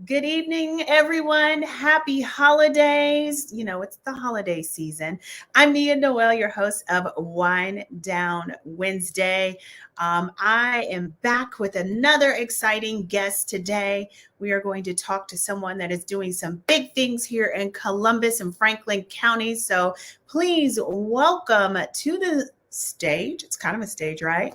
Good evening, everyone. Happy holidays. You know, it's the holiday season. I'm Nia Noelle, your host of Wine Down Wednesday. I am back with another exciting guest today. We are going to talk to someone that is doing some big things here in Columbus and Franklin counties. So please welcome to the stage. It's kind of a stage, right?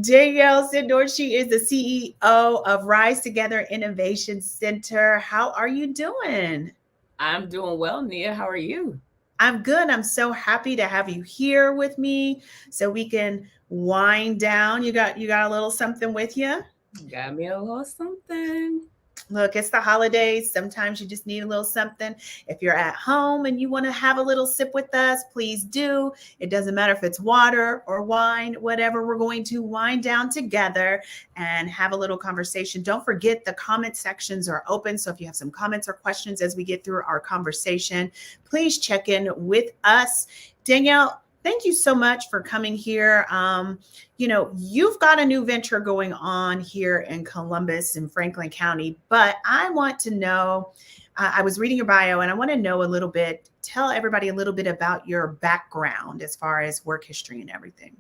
Danielle Syndor, she is the CEO of Rise Together Innovation Center. How are you doing? I'm doing well, Nia. How are you? I'm good. I'm so happy to have you here with me so we can wind down. You got a little something with you? Got me a little something. Look, it's the holidays. Sometimes you just need a little something. If you're at home and you want to have a little sip with us, please do. It doesn't matter if it's water or wine, whatever. We're going to wind down together and have a little conversation. Don't forget the comment sections are open. So if you have some comments or questions as we get through our conversation, please check in with us. Danielle, thank you so much for coming here. You've got a new venture going on here in Columbus and Franklin County, but I want to know. I was reading your bio and I want to know a little bit, tell everybody a little bit about your background as far as work history and everything.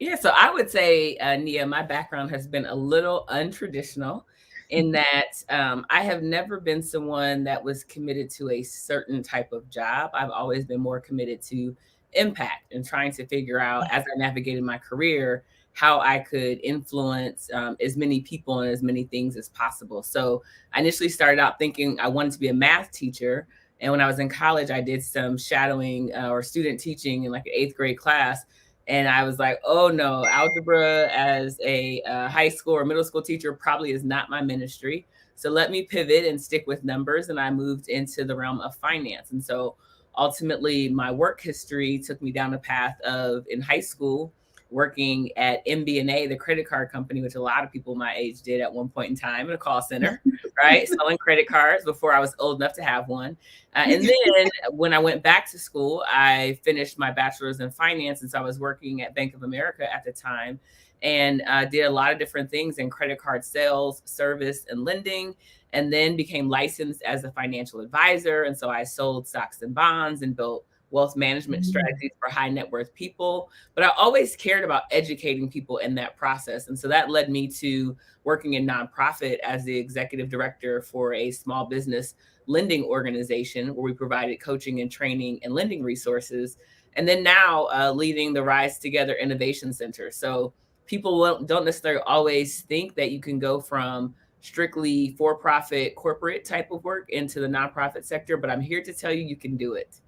Yeah, so I would say, Nia, my background has been a little untraditional in that I have never been someone that was committed to a certain type of job. I've always been more committed to impact and trying to figure out as I navigated my career how I could influence as many people and as many things as possible. So I initially started out thinking I wanted to be a math teacher. And when I was in college, I did some shadowing or student teaching in like an eighth grade class. And I was like, oh no, algebra as a high school or middle school teacher probably is not my ministry. So let me pivot and stick with numbers. And I moved into the realm of finance. And so ultimately, my work history took me down the path of in high school working at MBNA, the credit card company, which a lot of people my age did at one point in time in a call center, right? Selling credit cards before I was old enough to have one. And then when I went back to school, I finished my bachelor's in finance. And so I was working at Bank of America at the time and did a lot of different things in credit card sales, service, and lending, and then became licensed as a financial advisor. And so I sold stocks and bonds and built wealth management strategies for high net worth people. But I always cared about educating people in that process. And so that led me to working in nonprofit as the executive director for a small business lending organization where we provided coaching and training and lending resources. And then now leading the Rise Together Innovation Center. So people don't necessarily always think that you can go from strictly for-profit corporate type of work into the nonprofit sector, but I'm here to tell you you can do it.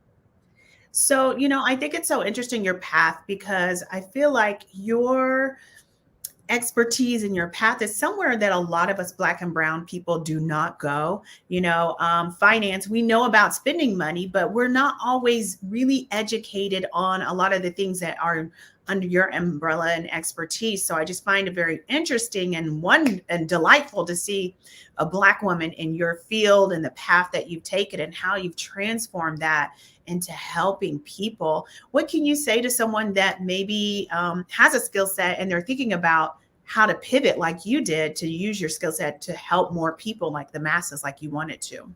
So, I think it's so interesting your path because I feel like your expertise and your path is somewhere that a lot of us Black and brown people do not go. Finance, we know about spending money, but we're not always really educated on a lot of the things that are under your umbrella and expertise. So I just find it very interesting and delightful to see a Black woman in your field and the path that you've taken and how you've transformed that into helping people. What can you say to someone that maybe has a skill set and they're thinking about how to pivot like you did to use your skill set to help more people, like the masses, like you wanted to?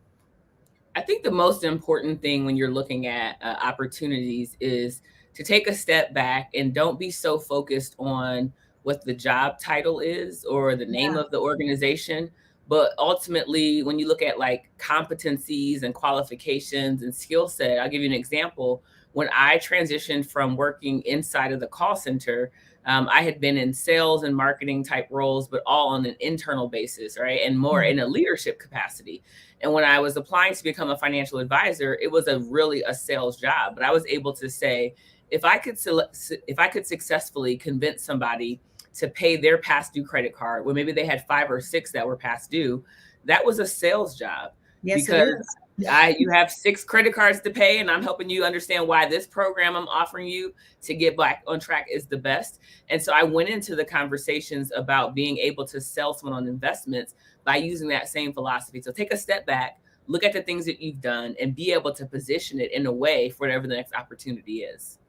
I think the most important thing when you're looking at opportunities is to take a step back and don't be so focused on what the job title is or the name Yeah. of the organization. But ultimately, when you look at like competencies and qualifications and skill set, I'll give you an example. When I transitioned from working inside of the call center, I had been in sales and marketing type roles, but all on an internal basis, right? And more in a leadership capacity. And when I was applying to become a financial advisor, it was really a sales job. But I was able to say, if I could successfully convince somebody to pay their past due credit card, when maybe they had 5 or 6 that were past due, that was a sales job Yes, it because is. you have 6 credit cards to pay, and I'm helping you understand why this program I'm offering you to get back on track is the best. And so I went into the conversations about being able to sell someone on investments by using that same philosophy. So take a step back, look at the things that you've done, and be able to position it in a way for whatever the next opportunity is.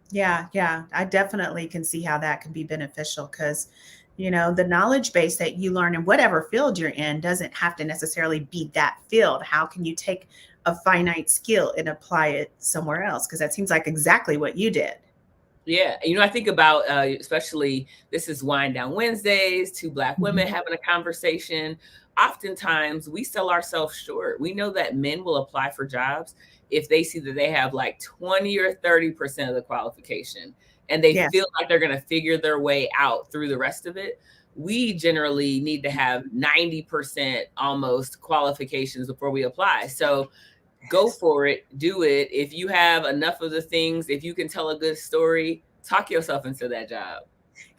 Yeah, yeah. I definitely can see how that can be beneficial because You know, the knowledge base that you learn in whatever field you're in doesn't have to necessarily be that field. How can you take a finite skill and apply it somewhere else? Because that seems like exactly what you did. Yeah, I think about especially this is Wind Down Wednesdays, two Black women Mhm. having a conversation. Oftentimes, we sell ourselves short. We know that men will apply for jobs if they see that they have like 20 or 30% of the qualification and they Yes. feel like they're going to figure their way out through the rest of it. We generally need to have 90% almost qualifications before we apply. So, go Yes. for it, do it. If you have enough of the things, if you can tell a good story, talk yourself into that job.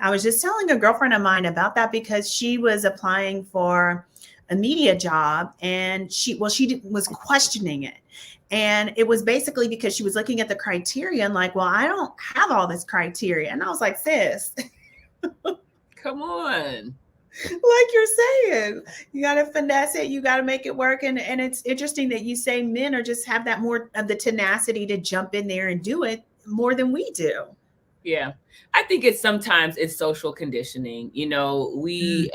I was just telling a girlfriend of mine about that because she was applying for a media job and was questioning it. And it was basically because she was looking at the criteria and like, well, I don't have all this criteria. And I was like, sis, Come on. like you're saying, you got to finesse it, you got to make it work. And it's interesting that you say men are just have that more of the tenacity to jump in there and do it more than we do. Yeah. I think it's social conditioning. Mm. We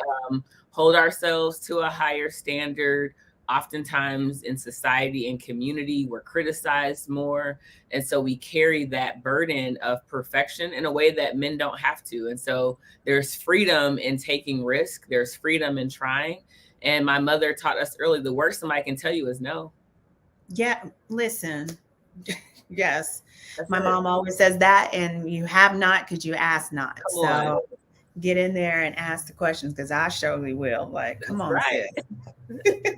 hold ourselves to a higher standard. Oftentimes in society and community, we're criticized more. And so we carry that burden of perfection in a way that men don't have to. And so there's freedom in taking risk, there's freedom in trying. And my mother taught us early, the worst somebody can tell you is no. Yeah, listen. Yes. That's My it. mom always says that, and you have not because you ask not. Come on. So get in there and ask the questions because I surely will. Like, come That's on, right. sis.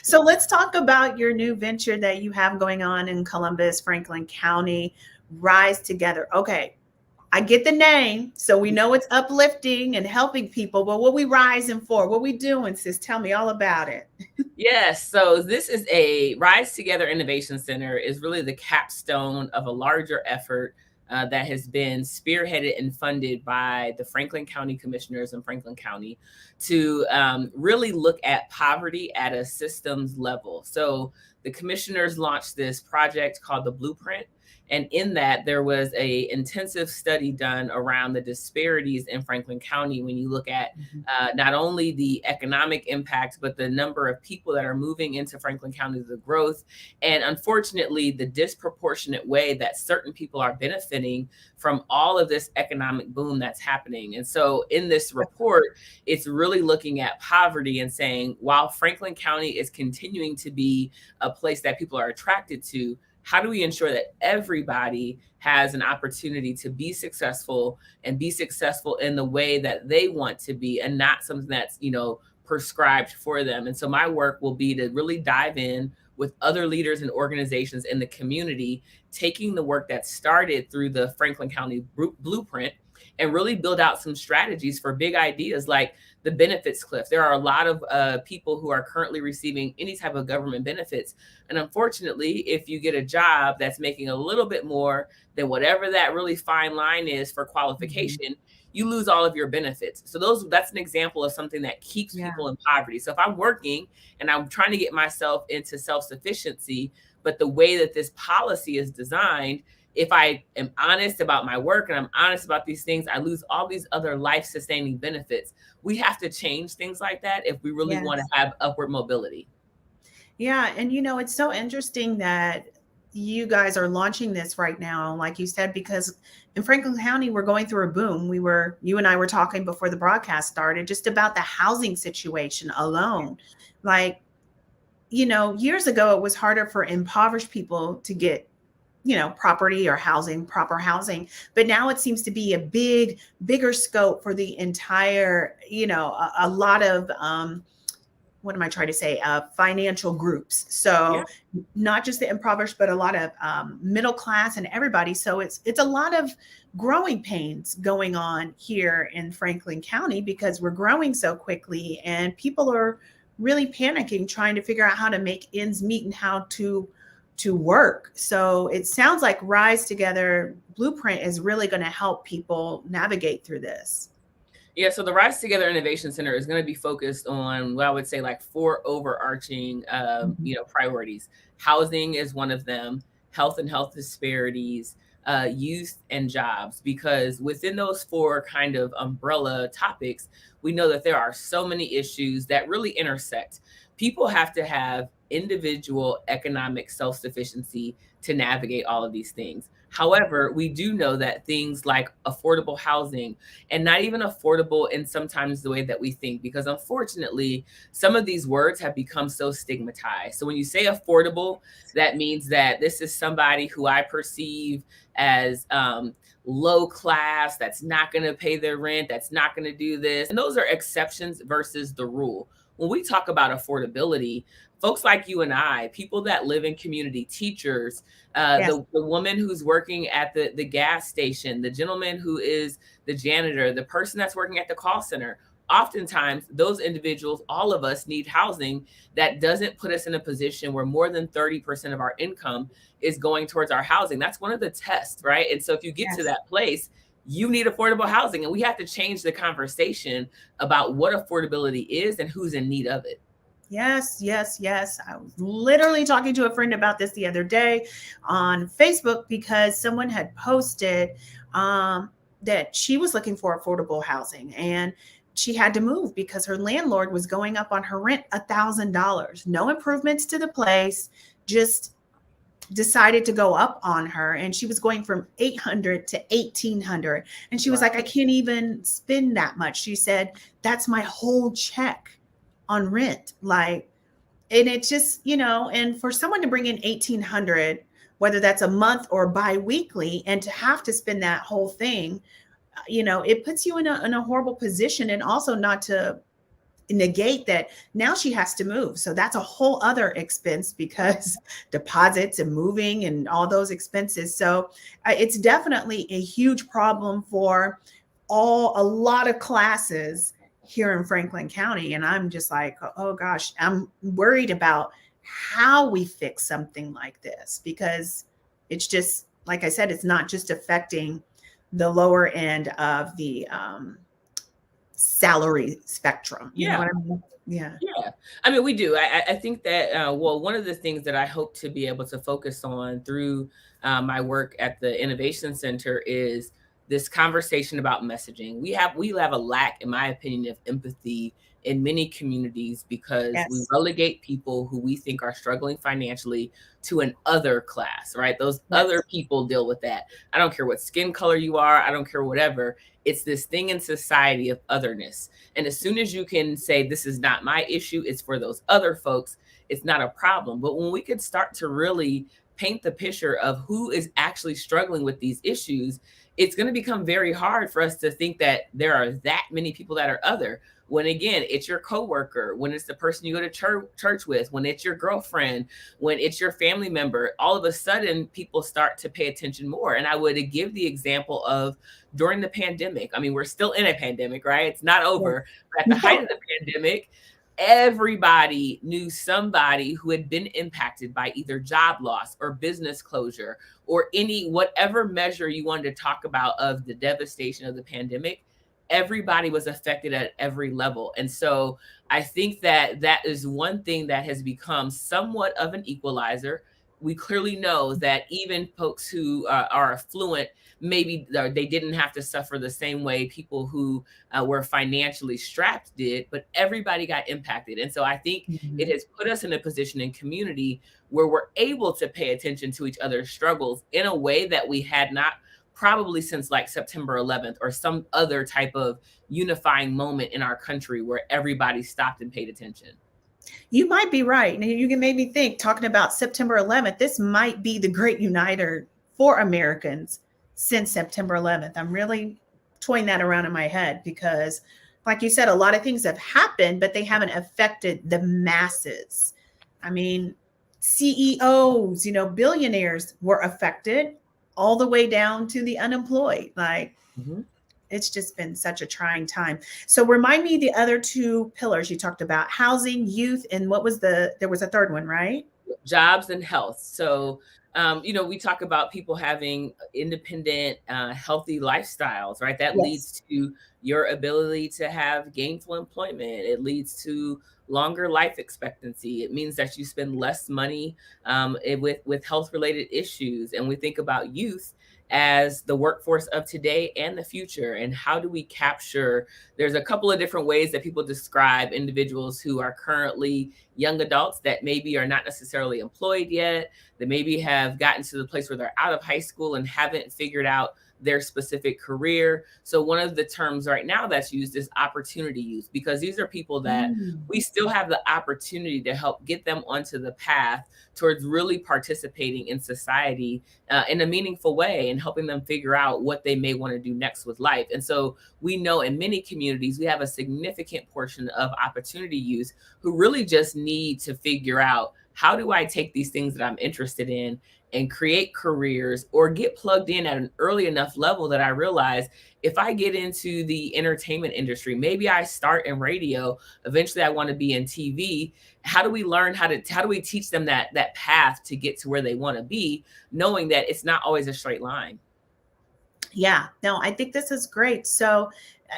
So let's talk about your new venture that you have going on in Columbus, Franklin County, Rise Together. Okay, I get the name, so we know it's uplifting and helping people, but what we rising for? What we doing, sis? Tell me all about it. Yes. So this is a Rise Together Innovation Center is really the capstone of a larger effort that has been spearheaded and funded by the Franklin County Commissioners in Franklin County to really look at poverty at a systems level. So the commissioners launched this project called the Blueprint. And in that, there was a intensive study done around the disparities in Franklin County when you look at not only the economic impact, but the number of people that are moving into Franklin County, the growth, and unfortunately, the disproportionate way that certain people are benefiting from all of this economic boom that's happening. And so, in this report, it's really looking at poverty and saying, while Franklin County is continuing to be a place that people are attracted to, how do we ensure that everybody has an opportunity to be successful and be successful in the way that they want to be and not something that's, prescribed for them. And so my work will be to really dive in with other leaders and organizations in the community, taking the work that started through the Franklin County Blueprint and really build out some strategies for big ideas like the benefits cliff. There are a lot of people who are currently receiving any type of government benefits. And unfortunately, if you get a job that's making a little bit more than whatever that really fine line is for Mhm. qualification, you lose all of your benefits. So that's an example of something that keeps Yeah. people in poverty. So if I'm working and I'm trying to get myself into self-sufficiency, but the way that this policy is designed, if I am honest about my work and I'm honest about these things, I lose all these other life sustaining benefits. We have to change things like that if we really want Yes. to have upward mobility. Yeah, and it's so interesting that you guys are launching this right now, like you said, because in Franklin County, we're going through a boom. You and I were talking before the broadcast started just about the housing situation alone. Like, years ago, it was harder for impoverished people to get, property or housing, proper housing. But now it seems to be a bigger scope for the entire, a lot of, what am I trying to say? Financial groups. Yeah. So not just the impoverished, but a lot of middle class and everybody. So it's a lot of growing pains going on here in Franklin County because we're growing so quickly and people are really panicking, trying to figure out how to make ends meet and how to work. So it sounds like Rise Together Blueprint is really going to help people navigate through this. Yeah, so the Rise Together Innovation Center is going to be focused on what I would say like four overarching, Mhm. priorities. Housing is one of them. Health and health disparities, youth and jobs, because within those four kind of umbrella topics, we know that there are so many issues that really intersect. People have to have individual economic self sufficiency to navigate all of these things. However, we do know that things like affordable housing, and not even affordable in sometimes the way that we think, because unfortunately, some of these words have become so stigmatized. So when you say affordable, that means that this is somebody who I perceive as low class, that's not going to pay their rent, that's not going to do this. And those are exceptions versus the rule. When we talk about affordability, folks like you and I, people that live in community, teachers, Yes. the woman who's working at the gas station, the gentleman who is the janitor, the person that's working at the call center, oftentimes those individuals, all of us need housing that doesn't put us in a position where more than 30% of our income is going towards our housing. That's one of the tests, right? And so if you get to Yes. that place, you need affordable housing, and we have to change the conversation about what affordability is and who's in need of it. Yes, yes, yes. I was literally talking to a friend about this the other day on Facebook because someone had posted that she was looking for affordable housing and she had to move because her landlord was going up on her rent $1,000. No improvements to the place, just decided to go up on her, and she was going from 800 to 1800, and she was like, I Wow. can't even spend that much. She said, that's my whole check on rent. Like, and it's just, and for someone to bring in 1800, whether that's a month or bi-weekly, and to have to spend that whole thing, it puts you in a horrible position. And also, not to negate that, now she has to move, so that's a whole other expense because deposits and moving and all those expenses. So it's definitely a huge problem for a lot of classes here in Franklin County. And I'm just like, oh gosh, I'm worried about how we fix something like this, because it's just, like I said, it's not just affecting the lower end of the salary spectrum. You know Yeah. what I mean? Yeah. Yeah, I mean, we do. I think that, well, one of the things that I hope to be able to focus on through my work at the Innovation Center is this conversation about messaging. We have a lack, in my opinion, of empathy in many communities because we Yes. relegate people who we think are struggling financially to an other class, right? Those other Yes. people deal with that. I don't care what skin color you are. I don't care whatever. It's this thing in society of otherness, and as soon as you can say, this is not my issue, it's for those other folks, it's not a problem. But when we could start to really paint the picture of who is actually struggling with these issues, it's going to become very hard for us to think that there are that many people that are other. When again, it's your coworker, when it's the person you go to church with, when it's your girlfriend, when it's your family member, all of a sudden people start to pay attention more. And I would give the example of during the pandemic. I mean, we're still in a pandemic, right? It's not Yes. over. But at the height of the pandemic, everybody knew somebody who had been impacted by either job loss or business closure or any whatever measure you wanted to talk about of the devastation of the pandemic. Everybody was affected at every level. And so I think that that is one thing that has become somewhat of an equalizer. We clearly know that even folks who are affluent, maybe they didn't have to suffer the same way people who were financially strapped did, but everybody got impacted. And so I think it Mhm. has put us in a position in community where we're able to pay attention to each other's struggles in a way that we had not probably since like September 11th or some other type of unifying moment in our country where everybody stopped and paid attention. You might be right. And you can make me think, talking about September 11th, this might be the great uniter for Americans since September 11th. I'm really toying that around in my head because, like you said, a lot of things have happened, but they haven't affected the masses. I mean, CEOs, billionaires were affected all the way down to the unemployed. Like, Mhm. it's just been such a trying time. So remind me the other two pillars you talked about: housing, youth, and what was there was a third one, right? Jobs and health. So, we talk about people having independent, healthy lifestyles, right? That Yes. leads to your ability to have gainful employment. It leads to longer life expectancy. It means that you spend less money with health related issues. And we think about youth. as the workforce of today and the future. And how do we capture? There's a couple of different ways that people describe individuals who are currently young adults that maybe are not necessarily employed yet, that maybe have gotten to the place where they're out of high school and haven't figured out their specific career. So one of the terms right now that's used is opportunity youth, because these are people that Mm. we still have the opportunity to help get them onto the path towards really participating in society in a meaningful way, and helping them figure out what they may want to do next with life. And so we know in many communities we have a significant portion of opportunity youth who really just need to figure out, how do I take these things that I'm interested in and create careers, or get plugged in at an early enough level that I realize, if I get into the entertainment industry, maybe I start in radio, eventually I want to be in TV. How do we learn how do we teach them that path to get to where they want to be, knowing that it's not always a straight line? Yeah, no, I think this is great. So,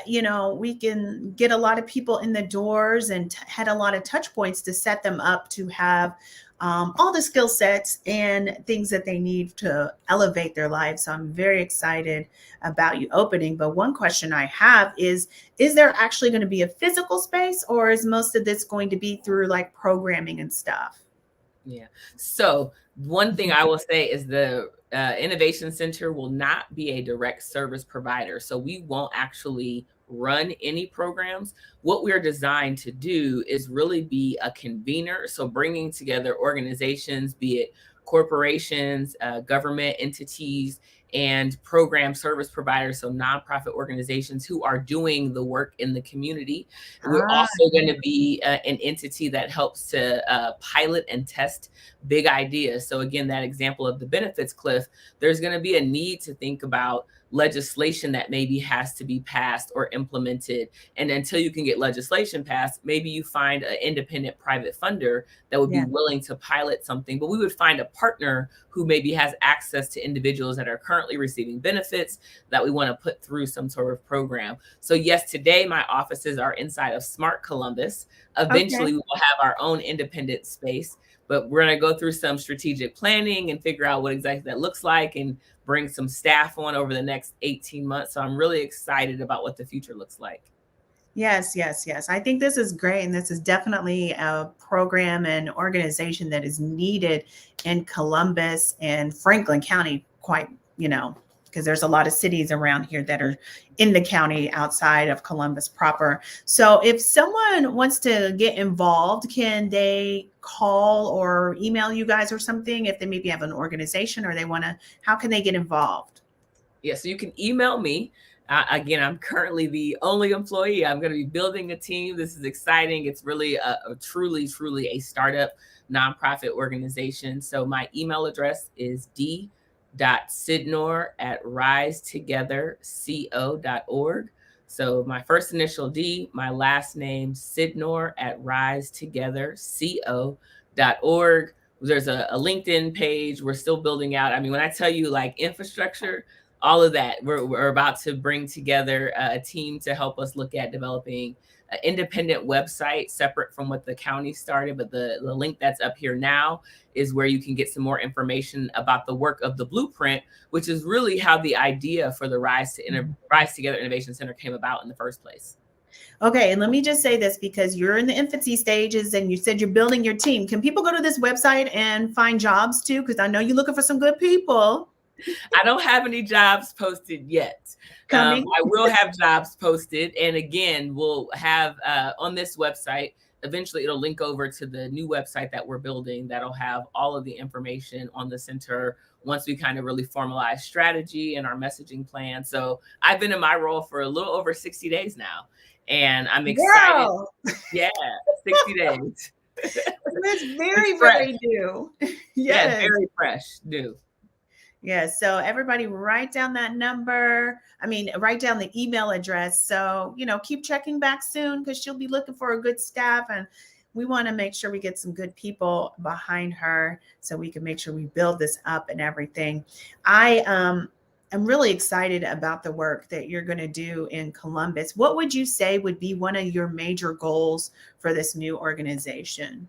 we can get a lot of people in the doors and had a lot of touch points to set them up to have all the skill sets and things that they need to elevate their lives. So I'm very excited about you opening. But one question I have is there actually going to be a physical space, or is most of this going to be through like programming and stuff? Yeah. So one thing I will say is the Innovation Center will not be a direct service provider. So we won't actually run any programs. What we're designed to do is really be a convener. So bringing together organizations, be it corporations, government entities, and program service providers, so nonprofit organizations who are doing the work in the community. We're Ah, also going to be an entity that helps to pilot and test big ideas. So again, that example of the benefits cliff, there's going to be a need to think about legislation that maybe has to be passed or implemented. And until you can get legislation passed, maybe you find an independent private funder that would be yeah. willing to pilot something. But we would find a partner who maybe has access to individuals that are currently receiving benefits that we want to put through some sort of program. So yes, today my offices are inside of Smart Columbus. Okay. Eventually we will have our own independent space, but we're going to go through some strategic planning and figure out what exactly that looks like, and bring some staff on over the next 18 months. So I'm really excited about what the future looks like. Yes, yes, yes. I think this is great. And this is definitely a program and organization that is needed in Columbus and Franklin County, quite, because there's a lot of cities around here that are in the county outside of Columbus proper. So if someone wants to get involved, can they call or email you guys or something if they maybe have an organization or they want to, how can they get involved? Yeah, so you can email me. Again, I'm currently the only employee. I'm going to be building a team. This is exciting. It's really a truly, truly a startup nonprofit organization. So my email address is d.sydnor@risetogetherco.org. So my first initial D, my last name, sydnor@risetogetherco.org. There's a LinkedIn page. We're still building out. I mean, when I tell you like infrastructure, all of that, we're about to bring together a team to help us look at developing an independent website separate from what the county started. But the link that's up here now is where you can get some more information about the work of the blueprint, which is really how the idea for the Rise Together Innovation Center came about in the first place. Okay, and let me just say this because you're in the infancy stages and you said you're building your team. Can people go to this website and find jobs too? Because I know you're looking for some good people I don't have any jobs posted yet. coming. I will have jobs posted. And again, we'll have on this website, eventually it'll link over to the new website that we're building that'll have all of the information on the center once we kind of really formalize strategy and our messaging plan. So I've been in my role for a little over 60 days now, and I'm excited. Girl, Yeah, 60 days. it's It's very, fresh. very new. Yeah, Yes. very fresh, new. Yes. So everybody write down that number. I mean, write down the email address. So, keep checking back soon because she'll be looking for a good staff. And we want to make sure we get some good people behind her so we can make sure we build this up and everything. I am really excited about the work that you're going to do in Columbus. What would you say would be one of your major goals for this new organization?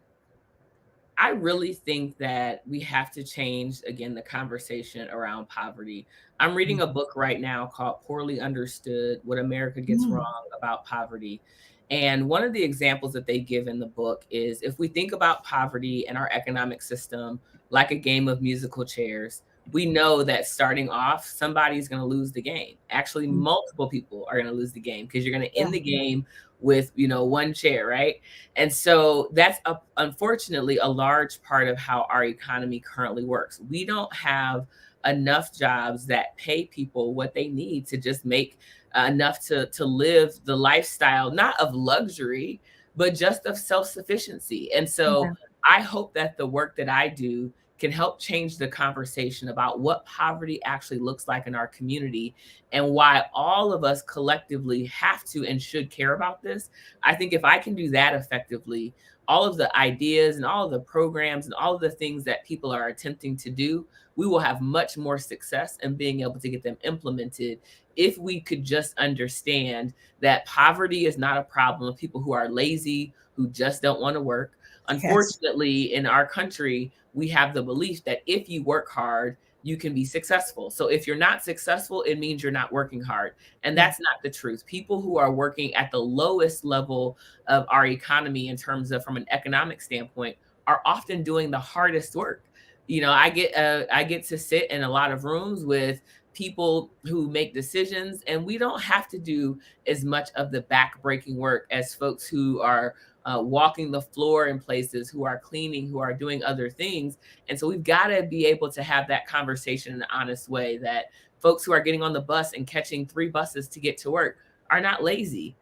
I really think that we have to change again the conversation around poverty. I'm reading a book right now called Poorly Understood: What America Gets Mm, Wrong About Poverty. And one of the examples that they give in the book is if we think about poverty and our economic system like a game of musical chairs, we know that starting off, somebody's going to lose the game. Actually, mm, multiple people are going to lose the game because you're going to yeah, end the game with, one chair, right? And so that's unfortunately a large part of how our economy currently works. We don't have enough jobs that pay people what they need to just make enough to live the lifestyle, not of luxury, but just of self-sufficiency. And yeah, so I hope that the work that I do can help change the conversation about what poverty actually looks like in our community and why all of us collectively have to and should care about this. I think if I can do that effectively, all of the ideas and all of the programs and all of the things that people are attempting to do, we will have much more success in being able to get them implemented if we could just understand that poverty is not a problem of people who are lazy, who just don't want to work. yes, Unfortunately, in our country, we have the belief that if you work hard, you can be successful. So if you're not successful, it means you're not working hard. And yeah, that's not the truth. People who are working at the lowest level of our economy in terms of from an economic standpoint are often doing the hardest work. I get to sit in a lot of rooms with people who make decisions, and we don't have to do as much of the back-breaking work as folks who are walking the floor in places, who are cleaning, who are doing other things. And so we've got to be able to have that conversation in an honest way that folks who are getting on the bus and catching 3 buses to get to work are not lazy.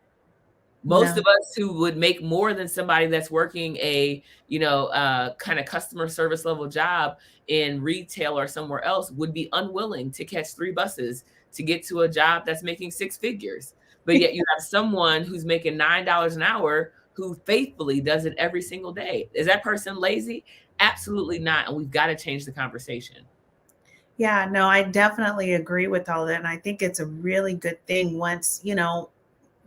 Most no, of us who would make more than somebody that's working a kind of customer service level job in retail or somewhere else would be unwilling to catch 3 buses to get to a job that's making 6 figures. But yet you have someone who's making $9 an hour who faithfully does it every single day. Is that person lazy? Absolutely not. And we've got to change the conversation. yeah, no, I definitely agree with all that. And I think it's a really good thing once,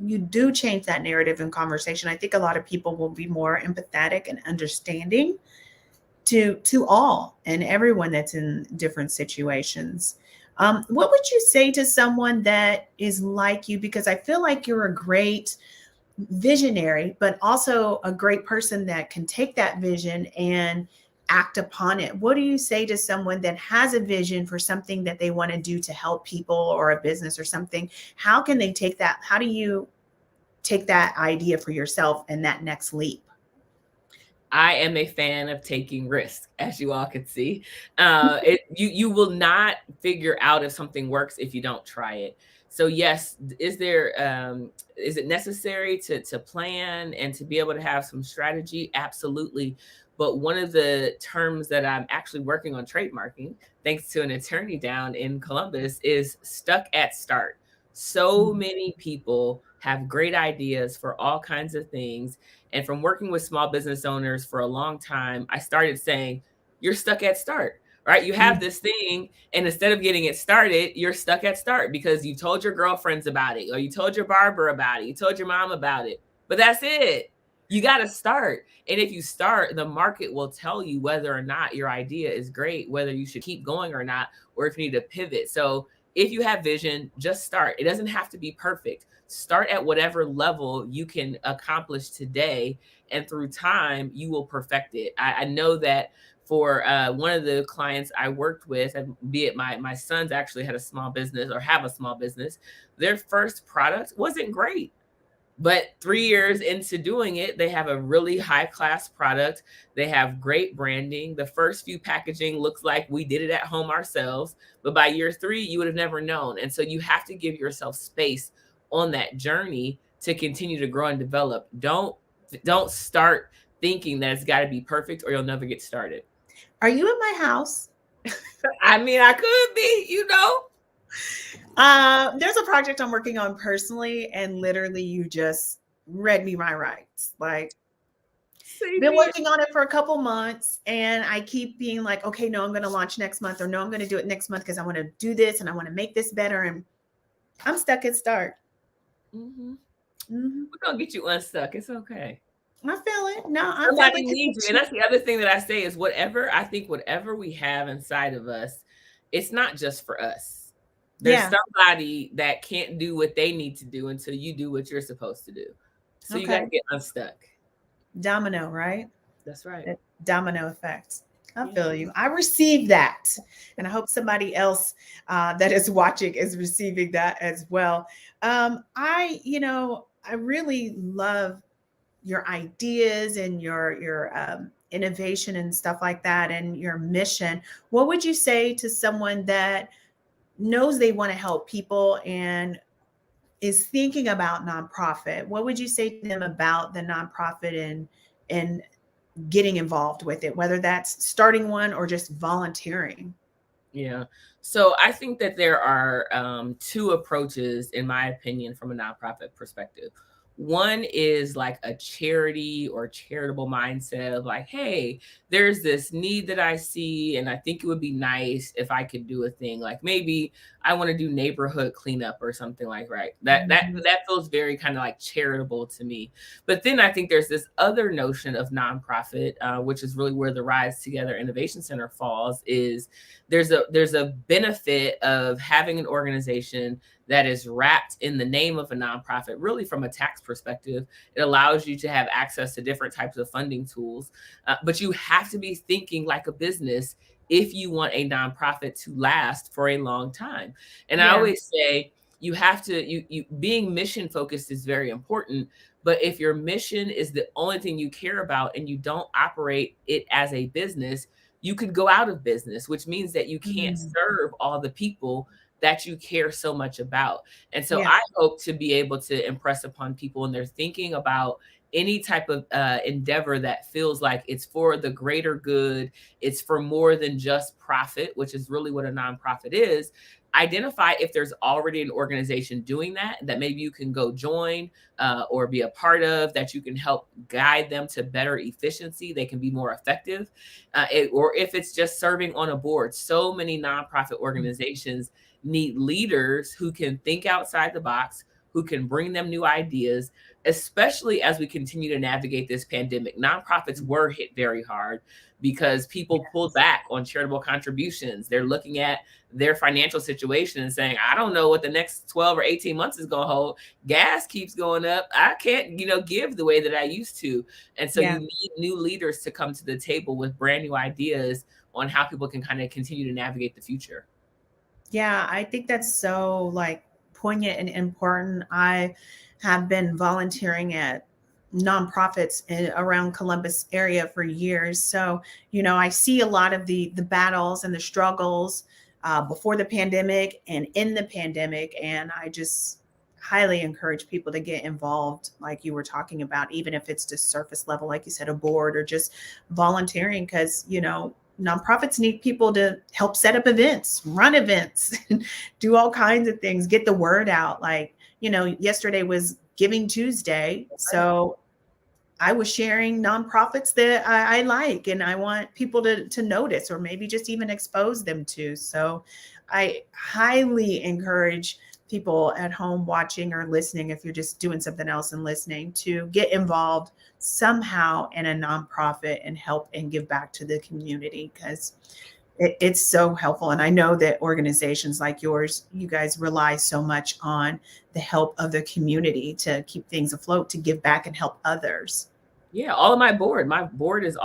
you do change that narrative and conversation. I think a lot of people will be more empathetic and understanding to all and everyone that's in different situations. What would you say to someone that is like you? Because I feel like you're a great visionary, but also a great person that can take that vision and act upon it. What do you say to someone that has a vision for something that they want to do to help people or a business or something? How can they take that? How do you take that idea for yourself and that next leap? I am a fan of taking risks, as you all can see. You will not figure out if something works if you don't try it. So yes, is it necessary to plan and to be able to have some strategy? Absolutely. But one of the terms that I'm actually working on trademarking, thanks to an attorney down in Columbus, is stuck at start. So many people have great ideas for all kinds of things, and from working with small business owners for a long time, I started saying, you're stuck at start, right? You have this thing, and instead of getting it started, you're stuck at start because you told your girlfriends about it, or you told your barber about it, you told your mom about it. But that's it. You got to start. And if you start, the market will tell you whether or not your idea is great, whether you should keep going or not, or if you need to pivot. So if you have vision, just start. It doesn't have to be perfect. Start at whatever level you can accomplish today, and through time, you will perfect it. I know that for one of the clients I worked with, and be it my sons actually had a small business or have a small business, their first product wasn't great. But 3 years into doing it, they have a really high class product. They have great branding. The first few packaging looks like we did it at home ourselves. But by year 3, you would have never known. And so you have to give yourself space on that journey to continue to grow and develop. Don't start thinking that it's got to be perfect or you'll never get started. Are you in my house? I mean, I could be. There's a project I'm working on personally, and literally, you just read me my rights. Like, Same been here. working on it for a couple months, and I keep being like, okay, no, I'm going to launch next month, or no, I'm going to do it next month because I want to do this and I want to make this better. And I'm stuck at start. Hmm. Mhm. We're going to get you unstuck. It's okay. I feel it. No, I feel the Somebody needs you. And connection. that's the other thing that I say is whatever we have inside of us, it's not just for us. There's Yeah. somebody that can't do what they need to do until you do what you're supposed to do. So you got to Okay. get unstuck. Domino, right? That's right. That domino effect. I Yeah. feel you. I receive that. And I hope somebody else that is watching is receiving that as well. I really love your ideas and your innovation and stuff like that and your mission. What would you say to someone that knows they want to help people and is thinking about nonprofit? What would you say to them about the nonprofit and getting involved with it, whether that's starting one or just volunteering? Yeah. So I think that there are two approaches, in my opinion, from a nonprofit perspective. One is like a charity or charitable mindset of like, hey, there's this need that I see, and I think it would be nice if I could do a thing. Like maybe I want to do neighborhood cleanup or something like right. Mhm. That feels very kind of like charitable to me. But then I think there's this other notion of nonprofit, which is really where the Rise Together Innovation Center falls, is there's a benefit of having an organization that is wrapped in the name of a nonprofit. Really, from a tax perspective, it allows you to have access to different types of funding tools, but you have to be thinking like a business if you want a nonprofit to last for a long time. And I Yeah. always say you have to you being mission focused is very important, but if your mission is the only thing you care about and you don't operate it as a business, you could go out of business, which means that you can't Mm. serve all the people that you care so much about. And so Yeah. I hope to be able to impress upon people when they're thinking about any type of endeavor that feels like it's for the greater good, it's for more than just profit, which is really what a nonprofit is. Identify if there's already an organization doing that, that maybe you can go join or be a part of, that you can help guide them to better efficiency. They can be more effective. Or if it's just serving on a board. So many nonprofit organizations need leaders who can think outside the box, who can bring them new ideas, especially as we continue to navigate this pandemic. Nonprofits were hit very hard because people pulled Yes. back on charitable contributions. They're looking at their financial situation and saying, I don't know what the next 12 or 18 months is going to hold. Gas keeps going up. I can't, give the way that I used to. And so Yeah. you need new leaders to come to the table with brand new ideas on how people can kind of continue to navigate the future. Yeah, I think that's so like poignant and important. I have been volunteering at nonprofits around Columbus area for years. So, I see a lot of the battles and the struggles before the pandemic and in the pandemic. And I just highly encourage people to get involved, like you were talking about, even if it's just surface level, like you said, a board or just volunteering, because, nonprofits need people to help set up events, run events, do all kinds of things, get the word out. Like, yesterday was Giving Tuesday. So I was sharing nonprofits that I like and I want people to notice or maybe just even expose them to. So I highly encourage people at home watching or listening, if you're just doing something else and listening, to get involved somehow in a nonprofit and help and give back to the community, because it's so helpful. And I know that organizations like yours, you guys rely so much on the help of the community to keep things afloat, to give back and help others. Yeah, all of my board is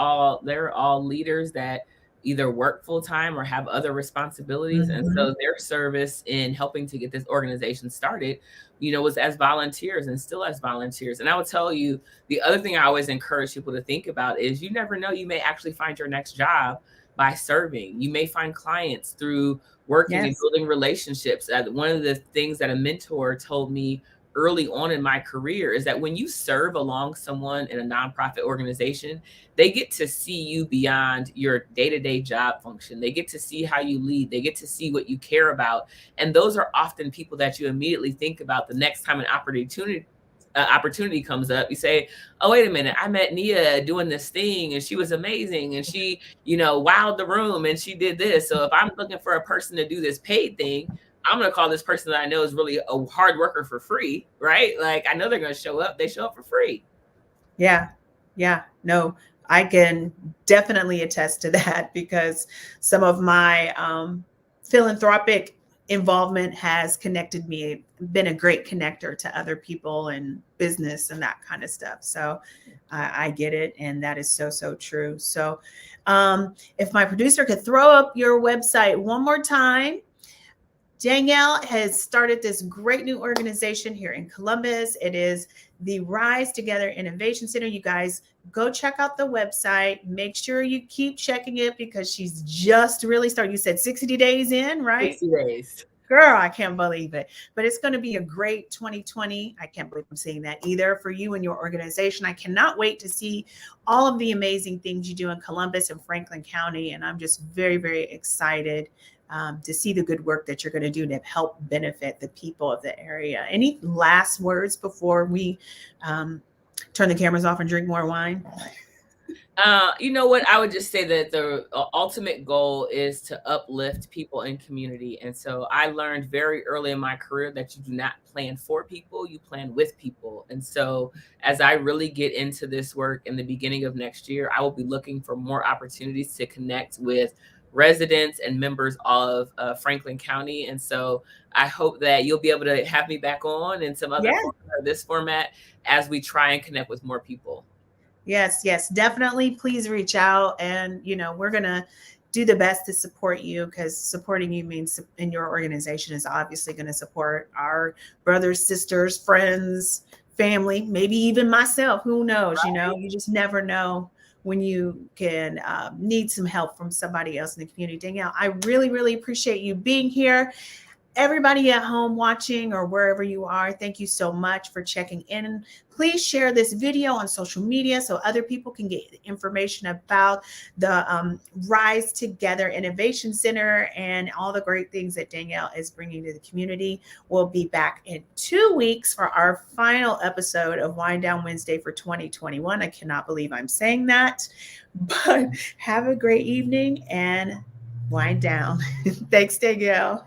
they're all leaders that either work full time or have other responsibilities. And Mhm. so their service in helping to get this organization started, was as volunteers and still as volunteers. And I would tell you the other thing I always encourage people to think about is you never know, you may actually find your next job by serving. You may find clients through working and Yes. building relationships. One of the things that a mentor told me early on in my career is that when you serve along someone in a nonprofit organization, they get to see you beyond your day-to-day job function. They get to see how you lead. They get to see what you care about. And those are often people that you immediately think about the next time an opportunity comes up. You say, oh, wait a minute, I met Nia doing this thing and she was amazing and she, wowed the room and she did this. So if I'm looking for a person to do this paid thing, I'm going to call this person that I know is really a hard worker for free, right? Like I know they're going to show up. They show up for free. Yeah. Yeah, no, I can definitely attest to that because some of my philanthropic involvement has connected me, been a great connector to other people and business and that kind of stuff. So I get it. And that is so, so true. So if my producer could throw up your website one more time. Danielle has started this great new organization here in Columbus. It is the Rise Together Innovation Center. You guys go check out the website. Make sure you keep checking it because she's just really started. You said 60 days in, right? 60 days. Girl, I can't believe it. But it's going to be a great 2020. I can't believe I'm saying that either for you and your organization. I cannot wait to see all of the amazing things you do in Columbus and Franklin County. And I'm just very, very excited to see the good work that you're going to do to help benefit the people of the area. Any last words before we turn the cameras off and drink more wine? You know what? I would just say that the ultimate goal is to uplift people in community. And so I learned very early in my career that you do not plan for people, you plan with people. And so as I really get into this work in the beginning of next year, I will be looking for more opportunities to connect with residents and members of Franklin County. And so I hope that you'll be able to have me back on in some other Yeah. format or this format as we try and connect with more people. Yes, yes, definitely. Please reach out. And, we're going to do the best to support you because supporting you means in your organization is obviously going to support our brothers, sisters, friends, family, maybe even myself. Who knows? Right. You just never know when you can need some help from somebody else in the community. Danielle, I really, really appreciate you being here. Everybody at home watching or wherever you are, thank you so much for checking in. Please share this video on social media so other people can get information about the Rise Together Innovation Center and all the great things that Danielle is bringing to the community. We'll be back in 2 weeks for our final episode of Wind Down Wednesday for 2021. I cannot believe I'm saying that, but have a great evening and wind down. Thanks, Danielle.